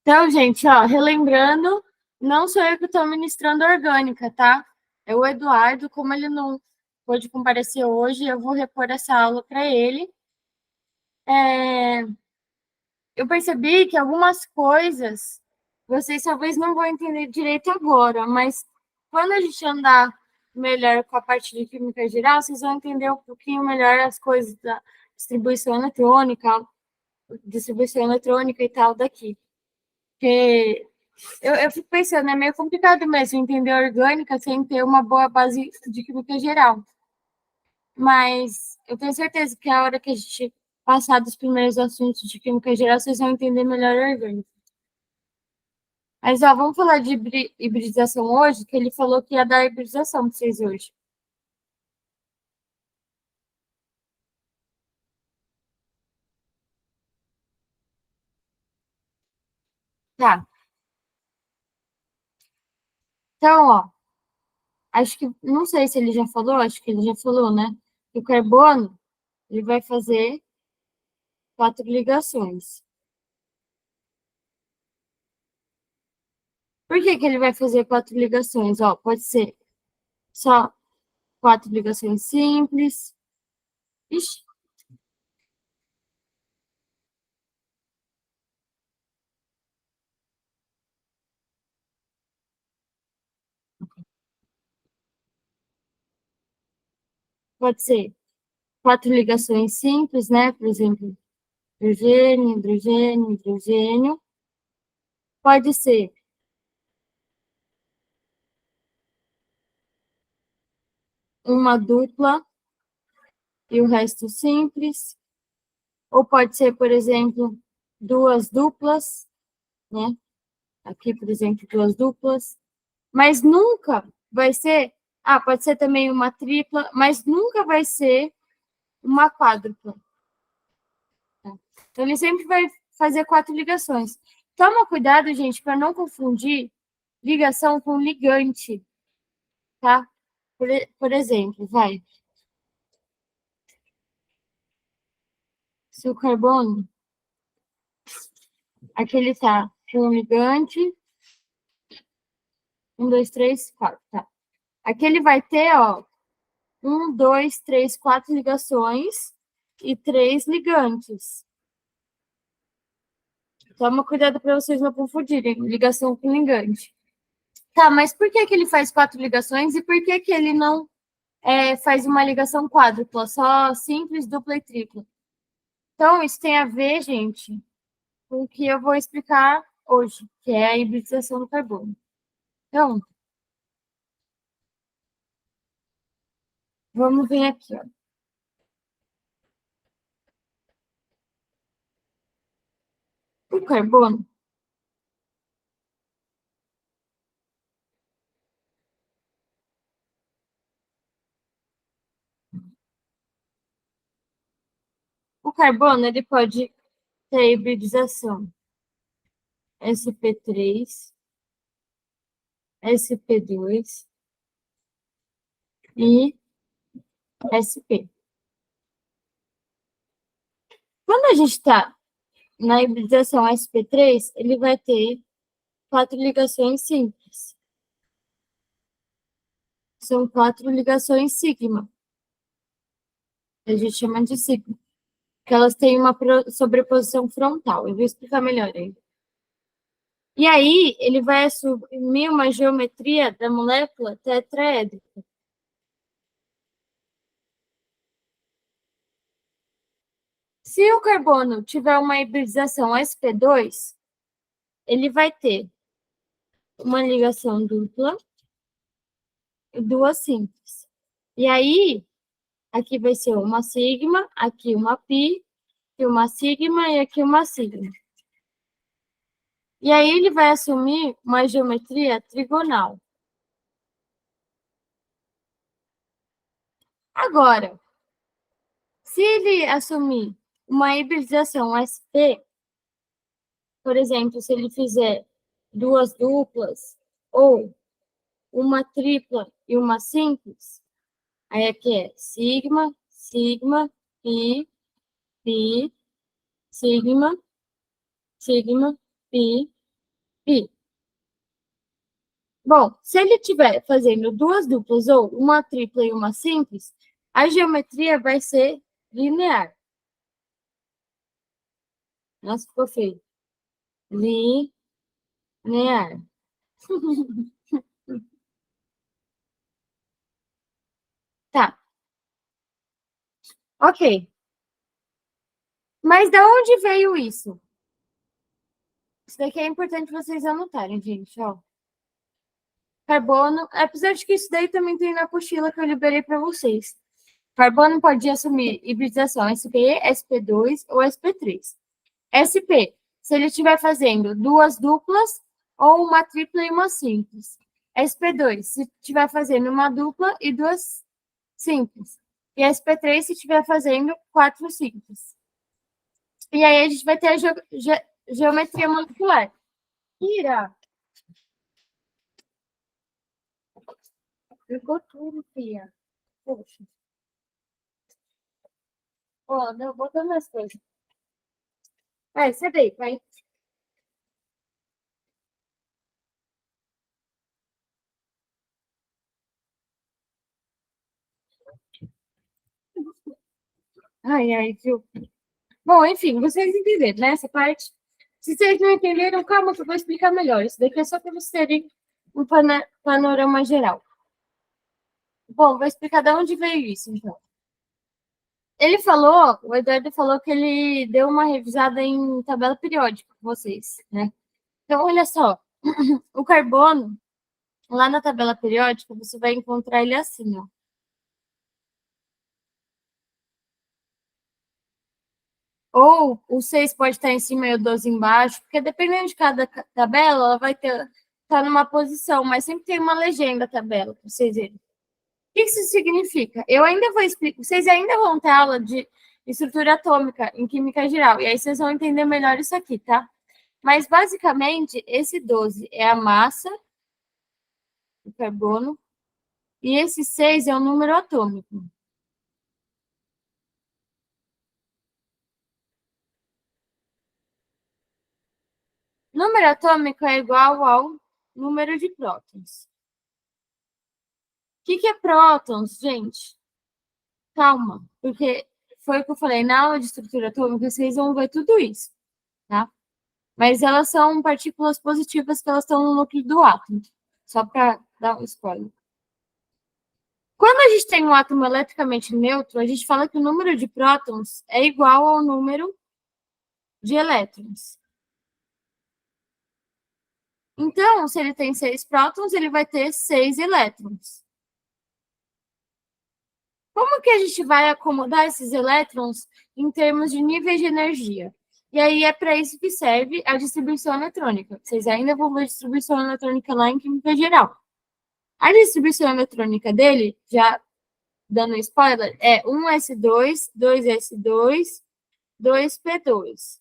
Então, gente, ó, relembrando, não sou eu que estou ministrando a orgânica, tá? É o Eduardo, como ele não pôde comparecer hoje, eu vou repor essa aula para ele. Eu percebi que algumas coisas vocês talvez não vão entender direito agora, mas quando a gente andar melhor com a parte de química geral, vocês vão entender um pouquinho melhor as coisas da distribuição eletrônica e tal daqui. Porque eu fico pensando, é meio complicado mesmo entender a orgânica sem ter uma boa base de química geral. Mas eu tenho certeza que a hora que a gente passar dos primeiros assuntos de química geral, vocês vão entender melhor a orgânica. Mas, ó, vamos falar de hibridização hoje, que ele falou que ia dar hibridização para vocês hoje. Tá. Então, ó, acho que, não sei se ele já falou, acho que ele já falou, né? Que o carbono, ele vai fazer 4 ligações. Por que que ele vai fazer 4 ligações? Ó, pode ser só 4 ligações simples. Ixi, pode ser 4 ligações simples, né? Por exemplo, hidrogênio, hidrogênio, hidrogênio. Pode ser uma dupla e o resto simples. Ou pode ser, por exemplo, duas duplas, né? Aqui, por exemplo, duas duplas. Mas nunca vai ser. Ah, pode ser também uma tripla, mas nunca vai ser uma quádrupla. Tá? Então, ele sempre vai fazer 4 ligações. Toma cuidado, gente, para não confundir ligação com ligante, tá? Por exemplo, vai. Se o carbono, aqui ele tá com ligante, 1, 2, 3, 4, tá? Aqui ele vai ter, ó, 1, 2, 3, 4 ligações e 3 ligantes. Toma cuidado para vocês não confundirem ligação com ligante. Tá, mas por que que ele faz 4 ligações e por que que ele não faz uma ligação quádrupla, só simples, dupla e tripla? Então, isso tem a ver, gente, com o que eu vou explicar hoje, que é a hibridização do carbono. Então, vamos ver aqui, ó. O carbono, ele pode ter hibridização sp3, sp2 e sp. Quando a gente está na hibridização sp3, ele vai ter 4 ligações simples. São 4 ligações sigma. A gente chama de sigma. Que elas têm uma sobreposição frontal. Eu vou explicar melhor aí. E aí, ele vai assumir uma geometria da molécula tetraédrica. Se o carbono tiver uma hibridização sp2, ele vai ter uma ligação dupla e duas simples. E aí, aqui vai ser uma sigma, aqui uma pi, aqui uma sigma e aqui uma sigma. E aí ele vai assumir uma geometria trigonal. Agora, se ele assumir uma hibridização sp, por exemplo, se ele fizer duas duplas ou uma tripla e uma simples, aí aqui é sigma, sigma, pi, pi, sigma, sigma, pi, E, bom, se ele estiver fazendo duas duplas ou uma tripla e uma simples, a geometria vai ser linear. Nossa, ficou feio. Linear. Tá, ok. Mas da onde veio isso? Isso daqui é importante vocês anotarem, gente, ó. Carbono, apesar de que isso daí também tem na apostila que eu liberei para vocês. Carbono pode assumir hibridação sp, sp2 ou sp3. sp, se ele estiver fazendo duas duplas ou uma tripla e uma simples. sp2, se estiver fazendo uma dupla e duas simples. E sp3, se estiver fazendo quatro simples. E aí a gente vai ter a geometria molecular. Ira, ficou tudo, Fia. Poxa. Ó, não, botando as coisas. Vai, você daí, vai. Ai, ai, viu? Bom, enfim, vocês entenderam, né? Essa parte. Se vocês não entenderam, calma que eu vou explicar melhor. Isso daqui é só para vocês terem um panorama geral. Bom, vou explicar de onde veio isso, então. Ele falou, o Eduardo falou que ele deu uma revisada em tabela periódica com vocês, né? Então, olha só, o carbono, lá na tabela periódica, você vai encontrar ele assim, ó. Ou o 6 pode estar em cima e o 12 embaixo, porque dependendo de cada tabela, ela vai estar numa posição, mas sempre tem uma legenda a tabela, para vocês verem. O que isso significa? Eu ainda vou explicar, vocês ainda vão ter aula de estrutura atômica em química geral, e aí vocês vão entender melhor isso aqui, tá? Mas, basicamente, esse 12 é a massa do carbono, e esse 6 é o número atômico. Número atômico é igual ao número de prótons. O que é prótons, gente? Calma, porque foi o que eu falei, na aula de estrutura atômica, vocês vão ver tudo isso, tá? Mas elas são partículas positivas que elas estão no núcleo do átomo. Só para dar um spoiler. Quando a gente tem um átomo eletricamente neutro, a gente fala que o número de prótons é igual ao número de elétrons. Então, se ele tem 6 prótons, ele vai ter 6 elétrons. Como que a gente vai acomodar esses elétrons em termos de níveis de energia? E aí é para isso que serve a distribuição eletrônica. Vocês ainda vão ver distribuição eletrônica lá em química geral. A distribuição eletrônica dele, já dando spoiler, é 1s2, 2s2, 2p2.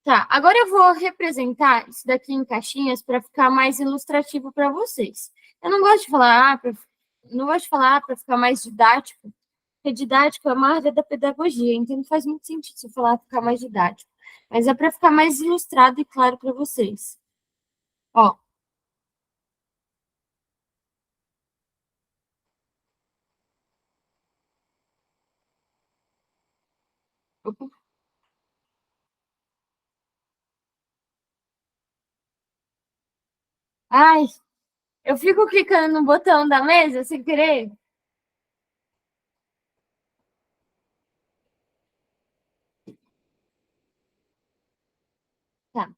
Tá, agora eu vou representar isso daqui em caixinhas para ficar mais ilustrativo para vocês. Eu não gosto de falar, não gosto de falar para ficar mais didático, porque didático é uma área da pedagogia, então não faz muito sentido se eu falar ficar mais didático. Mas é para ficar mais ilustrado e claro para vocês. Ó. Opa. Ai, eu fico clicando no botão da mesa sem querer. Tá.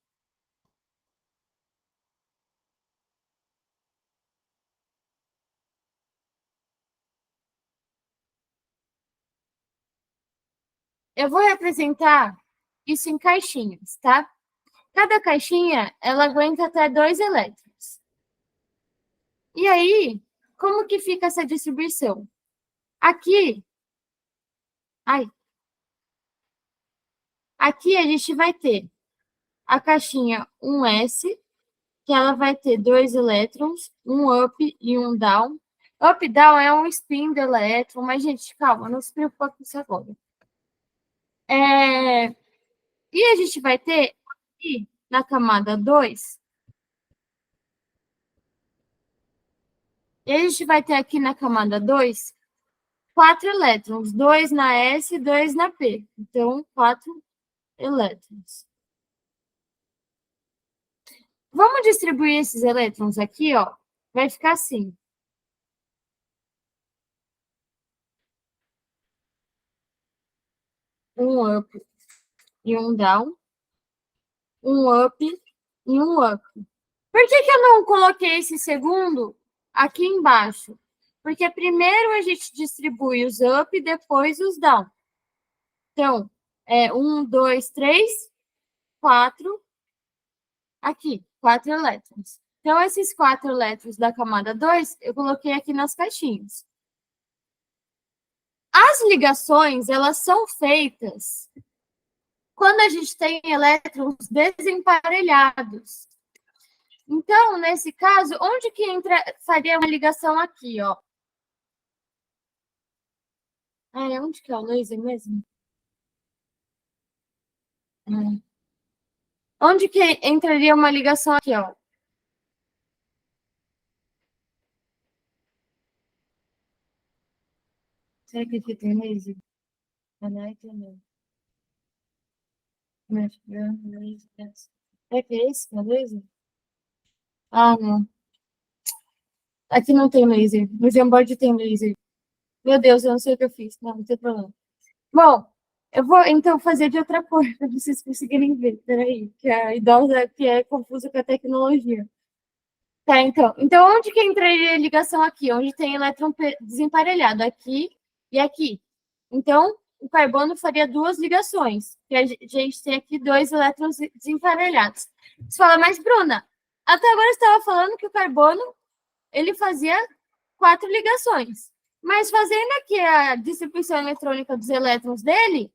Eu vou representar isso em caixinhas, tá? Cada caixinha, ela aguenta até 2 elétrons. E aí, como que fica essa distribuição? Aqui, ai, aqui a gente vai ter a caixinha 1s, que ela vai ter 2 elétrons, um up e um down. Up e down é um spin do elétron, mas, gente, calma, não se preocupa com isso agora. E a gente vai ter aqui na camada 2. E a gente vai ter aqui na camada 2, 4 elétrons, 2 na S e 2 na P. Então, 4 elétrons. Vamos distribuir esses elétrons aqui, ó. Vai ficar assim. Um up e um down. Um up e um up. Por que que eu não coloquei esse segundo aqui embaixo? Porque primeiro a gente distribui os up e depois os down. Então, 1, 2, 3, 4. Aqui, 4 elétrons. Então, esses 4 elétrons da camada 2, eu coloquei aqui nas caixinhas. As ligações, elas são feitas quando a gente tem elétrons desemparelhados. Então, nesse caso, onde que faria uma ligação aqui, ó? Onde que é o laser mesmo? Onde que entraria uma ligação aqui, ó? Será que aqui tem laser? Não, tem É que é esse, que é laser? Ah, não. Aqui não tem laser. No Jamboard tem laser. Meu Deus, eu não sei o que eu fiz. Não tem problema. Bom, eu vou então fazer de outra cor, para vocês conseguirem ver. Peraí, que a idosa que é confusa com a tecnologia. Tá, então. Então, onde que entraria a ligação aqui? Onde tem elétron desemparelhado? Aqui e aqui. Então, o carbono faria duas ligações. Que a gente tem aqui 2 elétrons desemparelhados. Você fala, mas Bruna, até agora você estava falando que o carbono ele fazia 4 ligações. Mas fazendo aqui a distribuição eletrônica dos elétrons dele,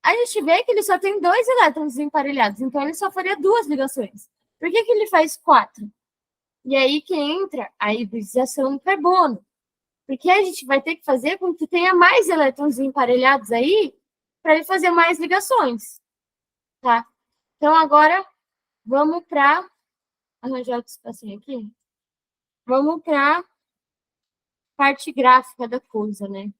a gente vê que ele só tem 2 elétrons desemparelhados. Então, ele só faria 2 ligações. Por que que ele faz 4? E aí que entra a hibridização do carbono. Porque a gente vai ter que fazer com que tenha mais elétrons emparelhados aí para ele fazer mais ligações. Tá? Então, agora, vamos para... Arranjar outro espacinho aqui. Vamos para a parte gráfica da coisa, né?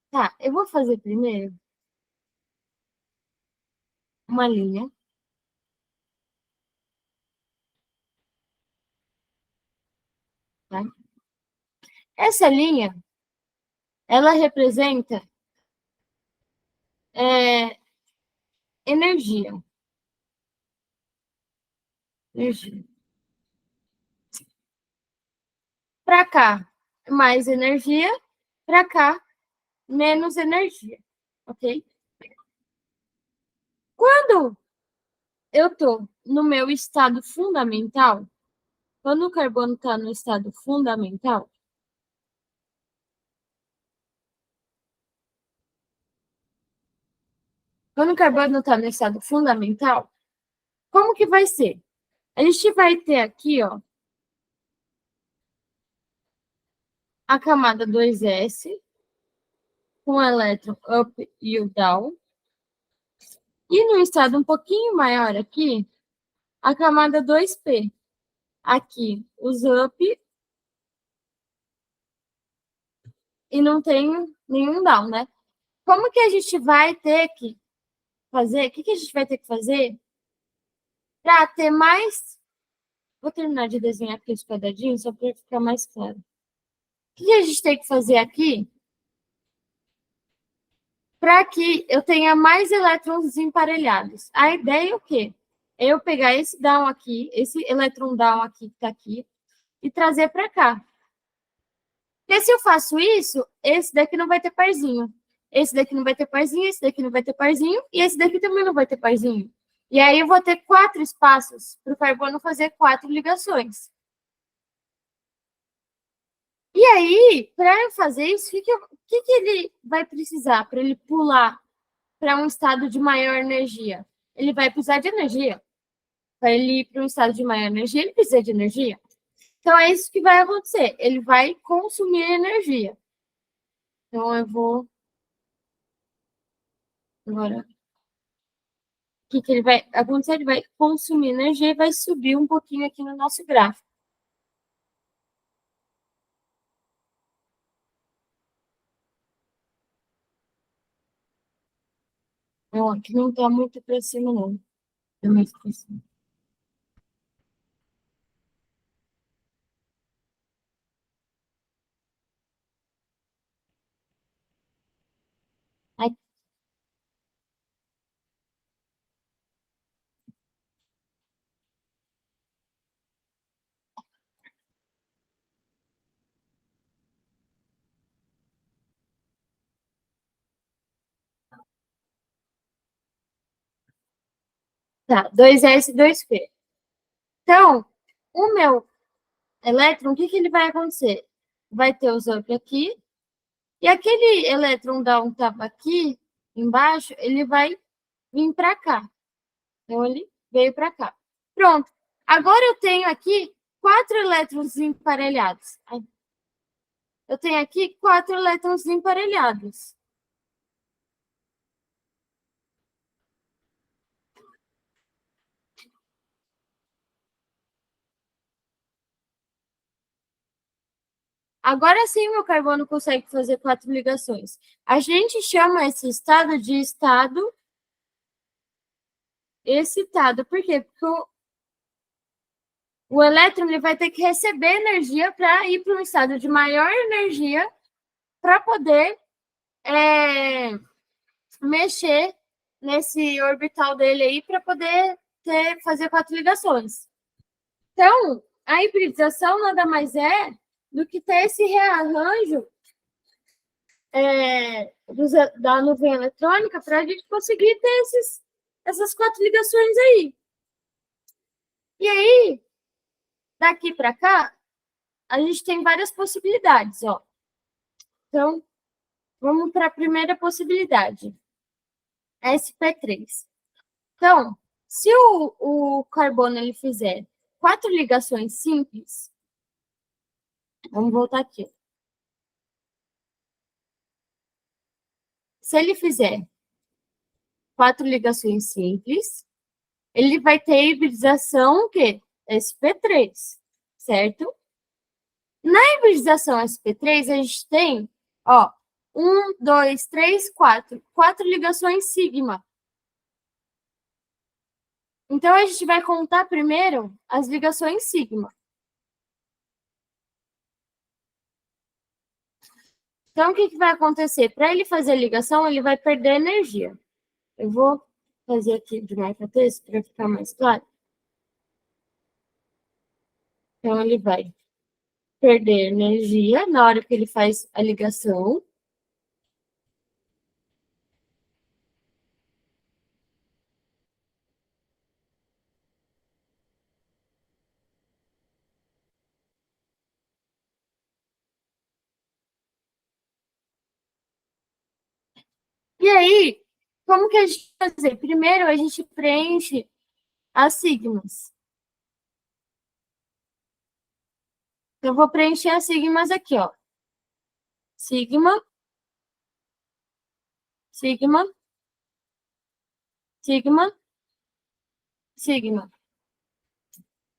Tá, eu vou fazer primeiro uma linha. Tá? Essa linha, ela representa energia. Energia. Para cá, mais energia. Para cá, menos energia. Ok? Quando eu estou no meu estado fundamental, quando o carbono está no estado fundamental, quando o carbono está no estado fundamental, como que vai ser? A gente vai ter aqui, ó, a camada 2s, com o elétron up e o down. E no estado um pouquinho maior aqui, a camada 2p. Aqui, os up e não tem nenhum down, né? Como que a gente vai ter que fazer? O que a gente vai ter que fazer para ter mais... Vou terminar de desenhar aqui os quadradinhos só para ficar mais claro. O que a gente tem que fazer aqui para que eu tenha mais elétrons desemparelhados? A ideia é o quê? É eu pegar esse down aqui, esse elétron down aqui que está aqui, e trazer para cá. Porque se eu faço isso, esse daqui não vai ter parzinho. Esse daqui não vai ter parzinho, esse daqui não vai ter parzinho, e esse daqui também não vai ter parzinho. E aí eu vou ter 4 espaços para o carbono fazer 4 ligações. E aí, para eu fazer isso, o que ele vai precisar para ele pular para um estado de maior energia? Ele vai precisar de energia. Para ele ir para um estado de maior energia, ele precisa de energia. Então, é isso que vai acontecer. Ele vai consumir energia. Então, eu vou Agora, o que ele vai acontecer? Ele vai consumir energia e vai subir um pouquinho aqui no nosso gráfico. Não, aqui não está muito para cima, não. É mais para cima. Aí, tá, 2s e 2p. Então, o meu elétron, o que ele vai acontecer? Vai ter os up aqui, e aquele elétron da um estava aqui embaixo, ele vai vir para cá. Então, ele veio para cá. Pronto. Agora eu tenho aqui 4 elétrons emparelhados. Eu tenho aqui 4 elétrons emparelhados. Agora sim, o meu carbono consegue fazer 4 ligações. A gente chama esse estado de estado excitado. Por quê? Porque o elétron ele vai ter que receber energia para ir para um estado de maior energia para poder mexer nesse orbital dele aí para poder fazer 4 ligações. Então, a hibridização nada mais é do que ter esse rearranjo da nuvem eletrônica para a gente conseguir ter essas 4 ligações aí. E aí, daqui para cá, a gente tem várias possibilidades, ó. Então, vamos para a primeira possibilidade, sp3. Então, se o carbono ele fizer 4 ligações simples, vamos voltar aqui. Se ele fizer 4 ligações simples, ele vai ter hibridização o quê? sp3, certo? Na hibridização sp3, a gente tem, ó, 1, 2, 3, 4. 4 ligações sigma. Então, a gente vai contar primeiro as ligações sigma. Então, o que vai acontecer? Para ele fazer a ligação, ele vai perder energia. Eu vou fazer aqui de marca-texto para ficar mais claro. Então, ele vai perder energia na hora que ele faz a ligação. E aí, como que a gente vai fazer? Primeiro, a gente preenche as sigmas. Eu vou preencher as sigmas aqui, ó. Sigma, sigma, sigma, sigma.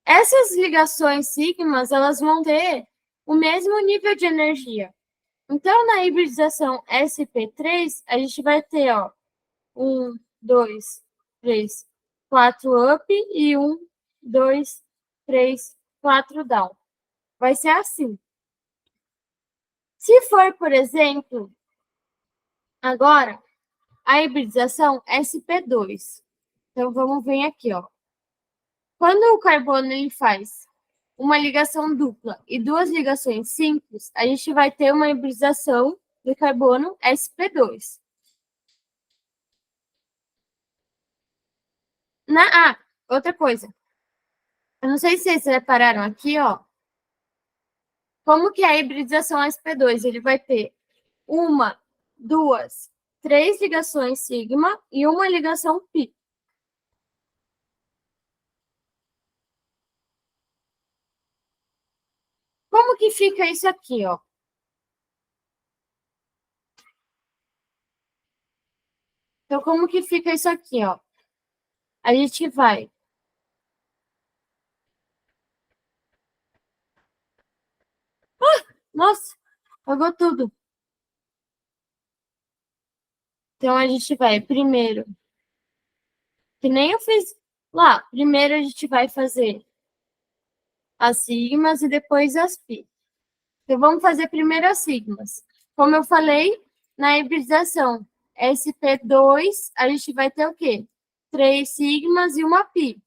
Essas ligações sigmas, elas vão ter o mesmo nível de energia. Então, na hibridização sp3, a gente vai ter, ó, 1, 2, 3, 4 up e 1, 2, 3, 4 down. Vai ser assim. Se for, por exemplo, agora, a hibridização sp2. Então, vamos ver aqui, ó. Quando o carbono ele faz uma ligação dupla e 2 ligações simples, a gente vai ter uma hibridização do carbono sp2. Outra coisa. Eu não sei se vocês repararam aqui, ó. Como que é a hibridização sp2? Ele vai ter 1, 2, 3 ligações sigma e uma ligação pi. Como que fica isso aqui, ó? Então, como que fica isso aqui, ó? A gente vai... Nossa, apagou tudo. Então, a gente vai primeiro, que nem eu fiz lá. Primeiro, a gente vai fazer as sigmas e depois as pi. Então, vamos fazer primeiro as sigmas. Como eu falei, na hibridização SP2, a gente vai ter o quê? 3 sigmas e uma pi.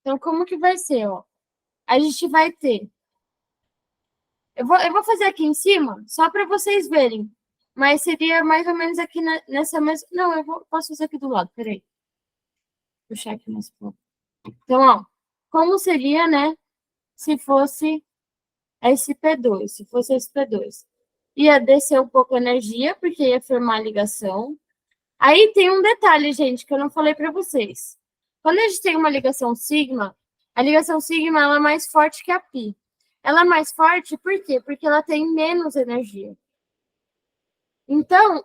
Então, como que vai ser, ó? A gente vai ter... Eu vou fazer aqui em cima, só para vocês verem. Mas seria mais ou menos aqui nessa mesma... Não, posso fazer aqui do lado, peraí. Puxar aqui mais um pouco. Então, ó, como seria, né, se fosse SP2, se fosse SP2? Ia descer um pouco a energia, porque ia formar a ligação. Aí tem um detalhe, gente, que eu não falei para vocês. Quando a gente tem uma ligação sigma, a ligação sigma ela é mais forte que a pi. Ela é mais forte por quê? Porque ela tem menos energia. Então,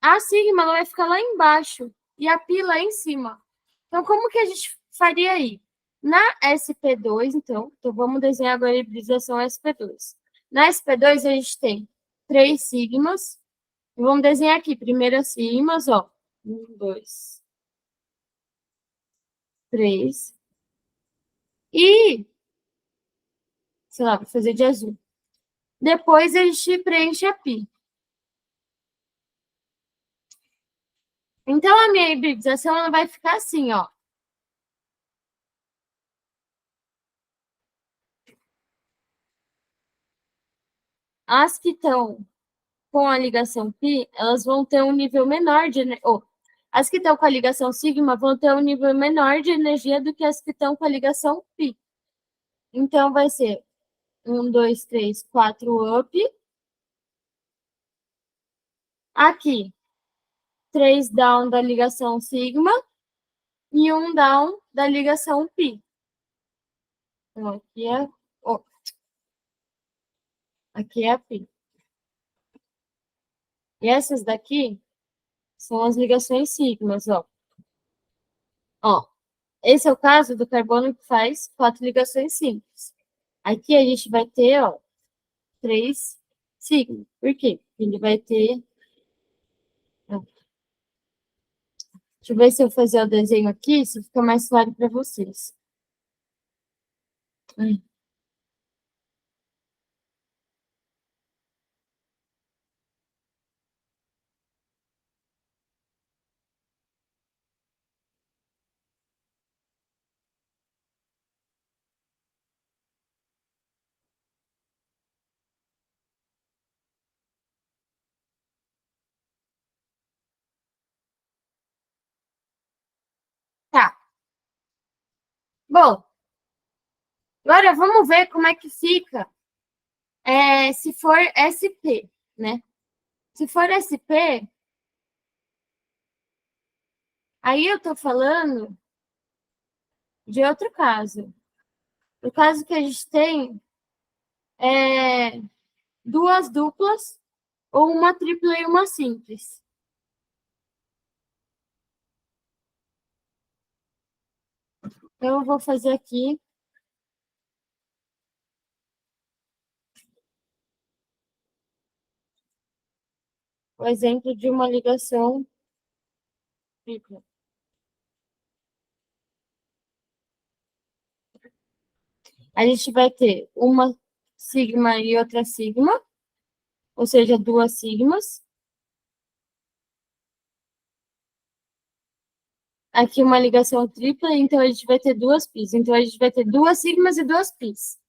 a sigma ela vai ficar lá embaixo e a pi lá em cima. Então, como que a gente faria aí? Na SP2, então vamos desenhar agora a hibridização SP2. Na SP2, a gente tem 3 sigmas. Vamos desenhar aqui, primeiro as sigmas, ó. 1, 2, 3. E, sei lá, vou fazer de azul. Depois a gente preenche a pi. Então, a minha hibridização ela vai ficar assim, ó. As que estão com a ligação π, elas vão ter um nível menor de energia. Oh, as que estão com a ligação sigma vão ter um nível menor de energia do que as que estão com a ligação π. Então, vai ser 1, 2, 3, 4 up. Aqui, 3 down da ligação sigma e 1 down da ligação π. Então, oh, aqui é a π. E essas daqui são as ligações sigmas, ó. Ó, esse é o caso do carbono que faz 4 ligações simples. Aqui a gente vai ter, ó, 3 sigmas. Por quê? Porque ele vai ter... Ó, deixa eu ver se eu fazer o desenho aqui, se fica mais claro para vocês. Tá. Bom, agora vamos ver como é que fica se for SP, né? Se for SP, aí eu tô falando de outro caso. O caso que a gente tem é duas duplas ou uma tripla e uma simples. Então, eu vou fazer aqui o exemplo de uma ligação tripla. A gente vai ter uma sigma e outra sigma, ou seja, duas sigmas. Aqui uma ligação tripla, então a gente vai ter duas pis. Então, a gente vai ter duas sigmas e duas pis.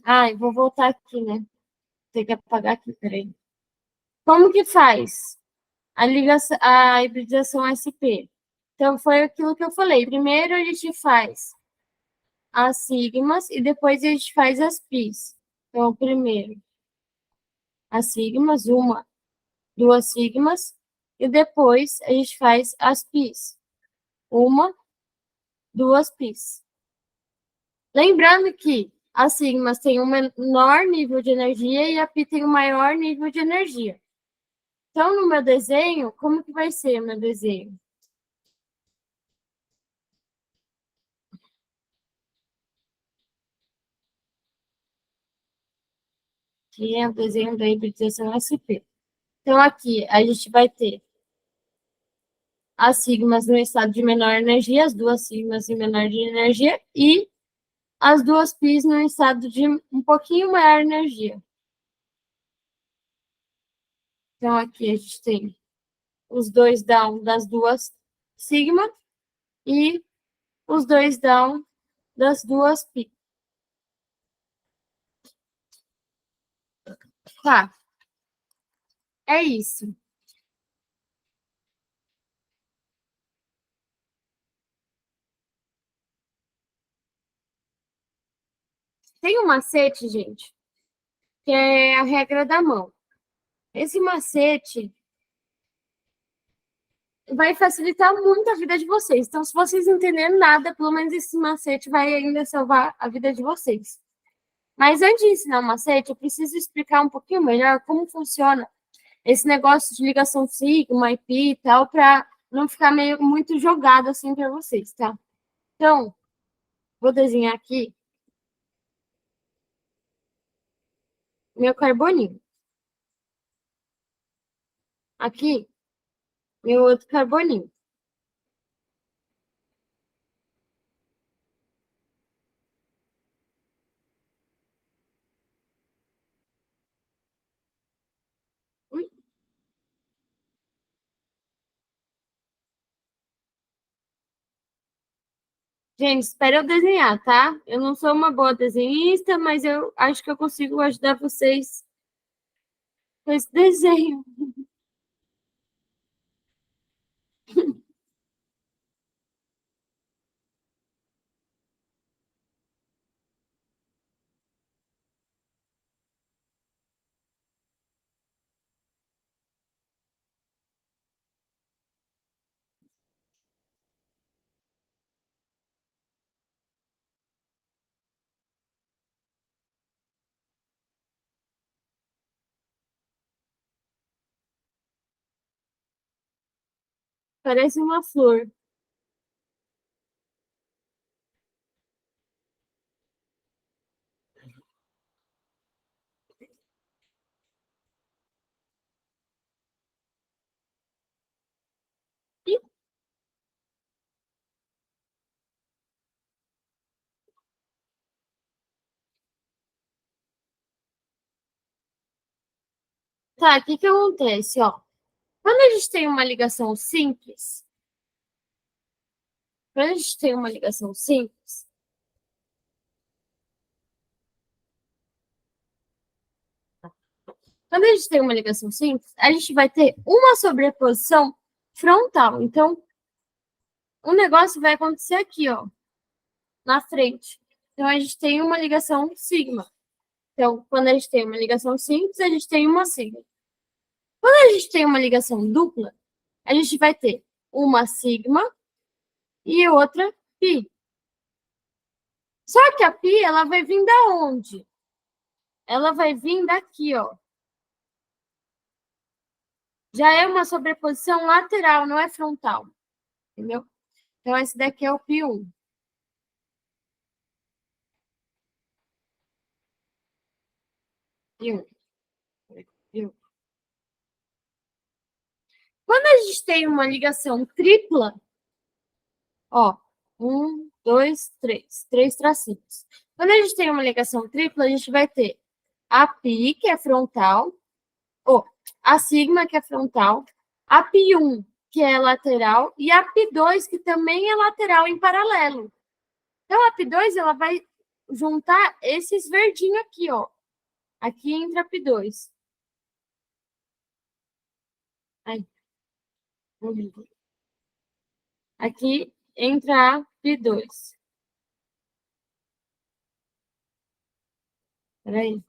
Ah, eu vou voltar aqui, né? Tem que apagar aqui, peraí. Como que faz a ligação, a hibridização SP? Então, foi aquilo que eu falei. Primeiro, a gente faz as sigmas e depois a gente faz as pis. Então, primeiro, as sigmas, uma, duas sigmas, e depois a gente faz as pis. Uma, duas pis. Lembrando que as sigmas têm um menor nível de energia e a pi tem um maior nível de energia. Então, no meu desenho, como que vai ser o meu desenho? Que é o desenho da hibridização SP. Então, aqui a gente vai ter as sigmas no estado de menor energia, as duas sigmas em menor de energia, e as duas pis no estado de um pouquinho maior energia. Então, aqui a gente tem os dois down das duas sigma e os dois down das duas pi. Tá, é isso. Tem um macete, gente, que é a regra da mão. Esse macete vai facilitar muito a vida de vocês. Então, se vocês entenderem nada, pelo menos esse macete vai ainda salvar a vida de vocês. Mas antes de ensinar o macete, eu preciso explicar um pouquinho melhor como funciona esse negócio de ligação sigma, IP e tal, para não ficar meio muito jogado assim para vocês, tá? Então, vou desenhar aqui meu carboninho. Aqui, meu outro carboninho. Ui, gente, espera eu desenhar, tá? Eu não sou uma boa desenhista, mas eu acho que eu consigo ajudar vocês com esse desenho. Parece uma flor. E, tá, o que que acontece, ó? Quando a gente tem uma ligação simples, quando a gente tem uma ligação simples, quando a gente tem uma ligação simples, a gente vai ter uma sobreposição frontal. Então, o negócio vai acontecer aqui, ó, na frente. Então, a gente tem uma ligação sigma. Então, quando a gente tem uma ligação simples, a gente tem uma sigma. Quando a gente tem uma ligação dupla, a gente vai ter uma sigma e outra pi. Só que a pi, ela vai vir da onde? Ela vai vir daqui, ó. Já é uma sobreposição lateral, não é frontal, entendeu? Então, esse daqui é o pi 1. Pi 1. Pi 1. Quando a gente tem uma ligação tripla, ó, um, dois, três, três tracinhos. Quando a gente tem uma ligação tripla, a gente vai ter a pi, que é frontal, ou a sigma, que é frontal, a pi 1, que é lateral, e a pi 2, que também é lateral em paralelo. Então, a pi 2, ela vai juntar esses verdinhos aqui, ó. Aqui entra a pi 2. Aí, Aqui entra a B2. Peraí.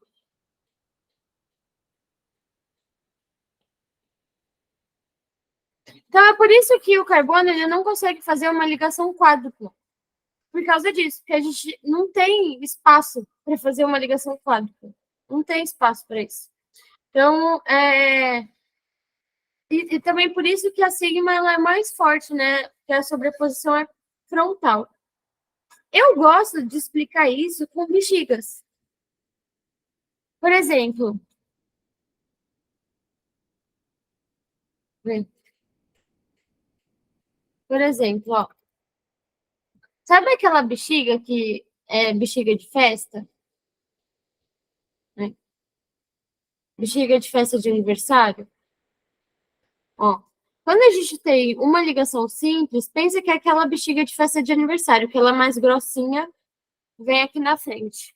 Então, é por isso que o carbono ele não consegue fazer uma ligação quádrupla. Por causa disso, porque a gente não tem espaço para fazer uma ligação quádrupla. Não tem espaço para isso. Então, e também por isso que a sigma ela é mais forte, né? Que a sobreposição é frontal. Eu gosto de explicar isso com bexigas. Por exemplo, ó, sabe aquela bexiga que é bexiga de festa? Né? Bexiga de festa de aniversário? Ó, quando a gente tem uma ligação simples, pensa que é aquela bexiga de festa de aniversário, que ela é mais grossinha, vem aqui na frente.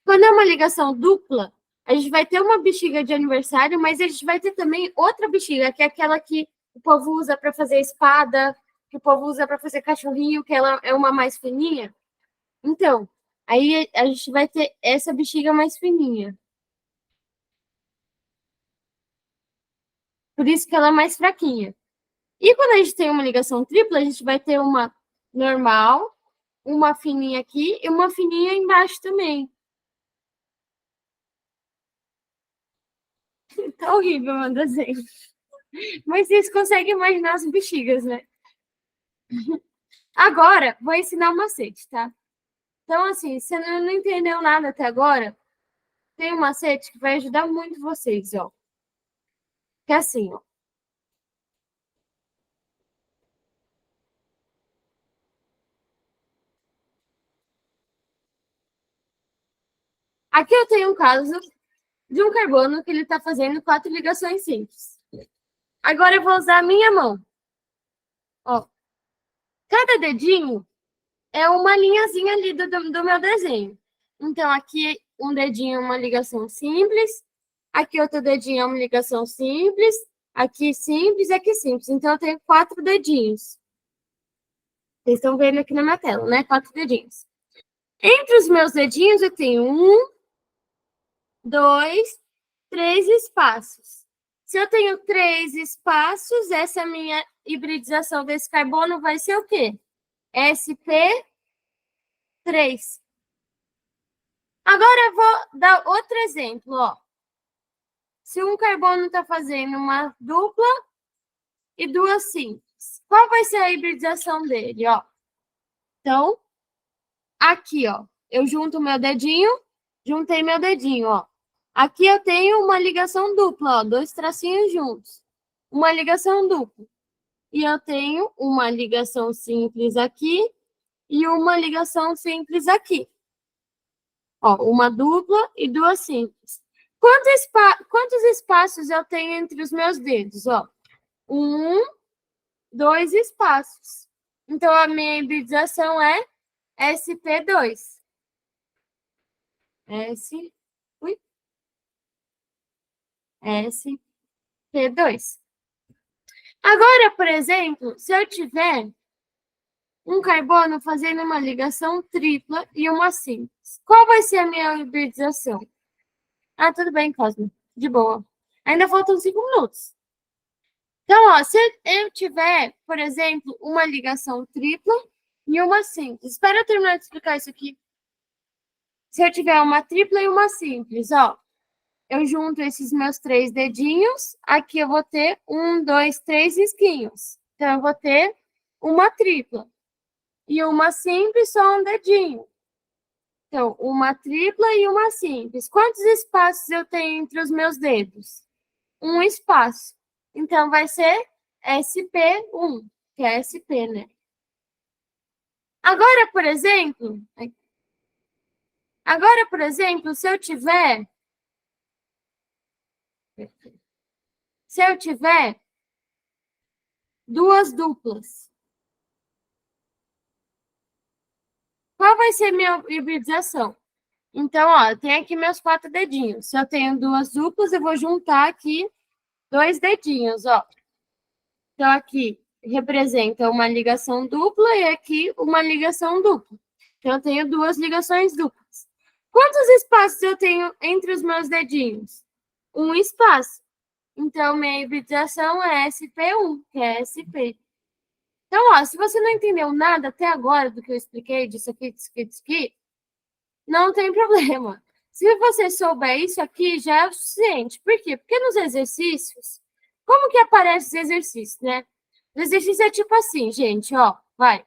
Quando é uma ligação dupla, a gente vai ter uma bexiga de aniversário, mas a gente vai ter também outra bexiga, que é aquela que o povo usa para fazer espada, que o povo usa para fazer cachorrinho, que ela é uma mais fininha. Então, aí a gente vai ter essa bexiga mais fininha. Por isso que ela é mais fraquinha. E quando a gente tem uma ligação tripla, a gente vai ter uma normal, uma fininha aqui e uma fininha embaixo também. Tá horrível meu desenho. Mas vocês conseguem imaginar as bexigas, né? Agora, vou ensinar um macete, tá? Então, assim, se você não entendeu nada até agora, tem um macete que vai ajudar muito vocês, ó. Que é assim, ó. Aqui eu tenho um caso de um carbono que ele está fazendo 4 ligações simples. Agora eu vou usar a minha mão. Ó, cada dedinho é uma linhazinha ali do meu desenho. Então, aqui um dedinho é uma ligação simples, aqui outro dedinho é uma ligação simples, aqui simples e aqui simples. Então, eu tenho 4 dedinhos. Vocês estão vendo aqui na minha tela, né? 4 dedinhos. Entre os meus dedinhos, eu tenho 1, 2, 3 espaços. Se eu tenho 3 espaços, essa minha hibridização desse carbono vai ser o quê? sp3. Agora eu vou dar outro exemplo, ó. Se um carbono está fazendo uma dupla e 2 simples, qual vai ser a hibridização dele, ó? Então, aqui, ó, eu junto o meu dedinho, juntei meu dedinho, ó. Aqui eu tenho uma ligação dupla, ó, 2 tracinhos juntos. Uma ligação dupla. E eu tenho uma ligação simples aqui e uma ligação simples aqui. Ó, uma dupla e 2 simples. Quantos espaços eu tenho entre os meus dedos? Ó, 1, 2 espaços. Então, a minha hibridização é sp2. Ui, sp2. Agora, por exemplo, se eu tiver um carbono fazendo uma ligação tripla e uma simples, qual vai ser a minha hibridização? Ah, tudo bem, Cosmo. De boa. Ainda faltam 5 minutos. Então, ó, se eu tiver, por exemplo, uma ligação tripla e uma simples. Espera eu terminar de explicar isso aqui. Se eu tiver uma tripla e uma simples, ó, eu junto esses meus 3 dedinhos, aqui eu vou ter 1, 2, 3 risquinhos. Então, eu vou ter uma tripla. E uma simples, só um dedinho. Então, uma tripla e uma simples. Quantos espaços eu tenho entre os meus dedos? Um espaço. Então, vai ser SP1, que é SP, né? Agora, por exemplo, se eu tiver duas duplas, qual vai ser minha hibridização? Então, ó, eu tenho aqui meus 4 dedinhos. Se eu tenho duas duplas, eu vou juntar aqui 2 dedinhos, ó. Então, aqui representa uma ligação dupla e aqui uma ligação dupla. Então, eu tenho duas ligações duplas. Quantos espaços eu tenho entre os meus dedinhos? Um espaço. Então, minha hibridização é SP1, que é SP. Então, ó, se você não entendeu nada até agora do que eu expliquei, disso aqui, disso aqui, não tem problema. Se você souber isso aqui, já é o suficiente. Por quê? Porque nos exercícios, como que aparece os exercícios, né? O exercício é tipo assim, gente, ó, vai.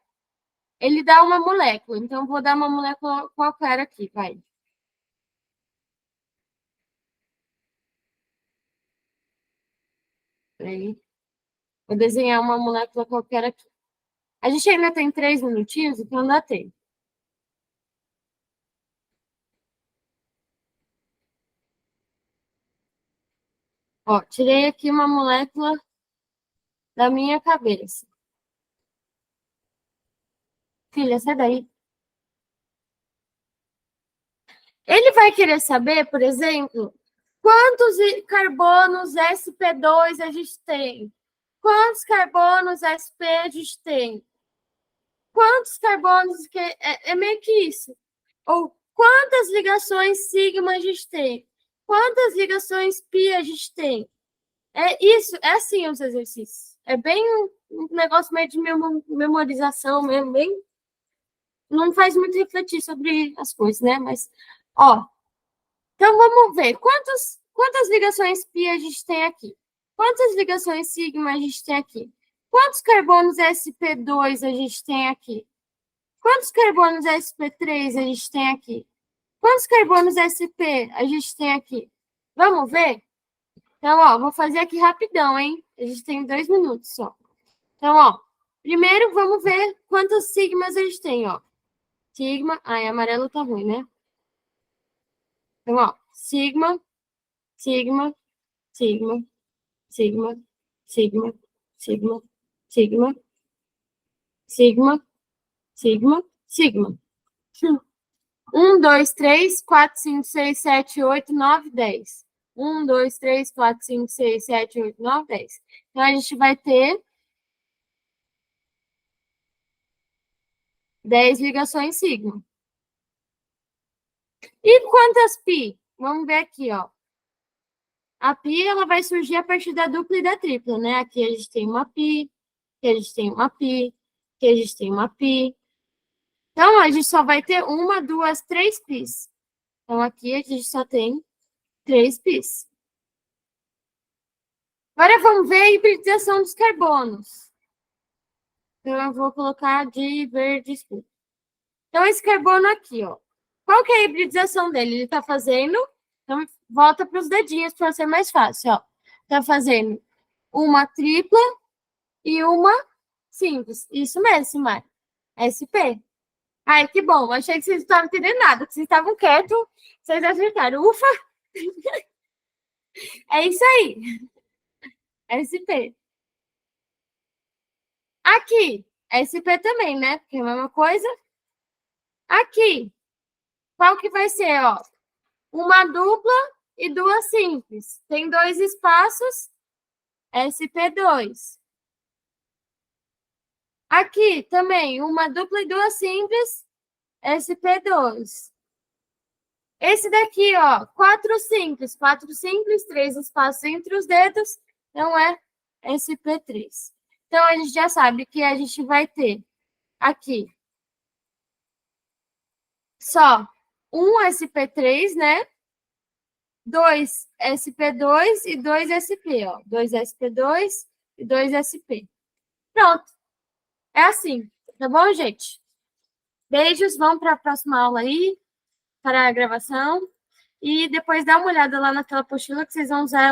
Ele dá uma molécula, então vou dar uma molécula qualquer aqui, vai. Peraí. Vou desenhar uma molécula qualquer aqui. A gente ainda tem 3 minutinhos, então ainda tem. Ó, tirei aqui uma molécula da minha cabeça. Filha, sai daí. Ele vai querer saber, por exemplo, quantos carbonos sp2 a gente tem? Quantos carbonos sp a gente tem? Quantos carbonos que é meio que isso? Ou quantas ligações sigma a gente tem? Quantas ligações pi a gente tem? É isso, é assim os exercícios. É bem um negócio meio de memorização mesmo, bem. Não faz muito refletir sobre as coisas, né? Mas, ó, então vamos ver. Quantas ligações pi a gente tem aqui? Quantas ligações sigma a gente tem aqui? Quantos carbonos sp2 a gente tem aqui? Quantos carbonos sp3 a gente tem aqui? Quantos carbonos sp a gente tem aqui? Vamos ver? Então, ó, vou fazer aqui rapidão, hein? A gente tem 2 minutos só. Então, ó, primeiro vamos ver quantos sigmas a gente tem, ó. Sigma, ai, amarelo tá ruim, né? Então, ó, sigma, sigma, sigma, sigma, sigma, sigma, sigma, sigma, sigma, sigma. 1, 2, 3, 4, 5, 6, 7, 8, 9, 10. 1, 2, 3, 4, 5, 6, 7, 8, 9, 10. Então, a gente vai ter 10 ligações sigma. E quantas pi? Vamos ver aqui, ó. A pi, ela vai surgir a partir da dupla e da tripla, né? Aqui a gente tem uma pi, aqui a gente tem uma pi, aqui a gente tem uma pi. Então, a gente só vai ter uma, duas, 3 pis. Então, aqui a gente só tem 3 pis. Agora, vamos ver a hibridização dos carbonos. Então, eu vou colocar de verde escuro. Então, esse carbono aqui, ó. Qual que é a hibridização dele? Ele está fazendo... Então, volta para os dedinhos para ser mais fácil, ó. Está fazendo uma tripla e uma simples. Isso mesmo, Simar. SP. Ai, que bom. Achei que vocês não estavam entendendo nada, que vocês estavam quietos, vocês acertaram. Ufa! É isso aí. SP. Aqui, SP também, né? Porque é a mesma coisa. Aqui, qual que vai ser, ó? Uma dupla e duas simples. Tem 2 espaços, SP2. Aqui também, uma dupla e duas simples, SP2. Esse daqui, ó, 4 simples, 3 espaços entre os dedos, então é SP3. Então, a gente já sabe que a gente vai ter aqui só um SP3, né? 2 SP2 e 2 SP, ó. 2 SP2 e 2 SP. Pronto. É assim, tá bom, gente? Beijos, vamos para a próxima aula aí, para a gravação. E depois dá uma olhada lá naquela apostila que vocês vão usar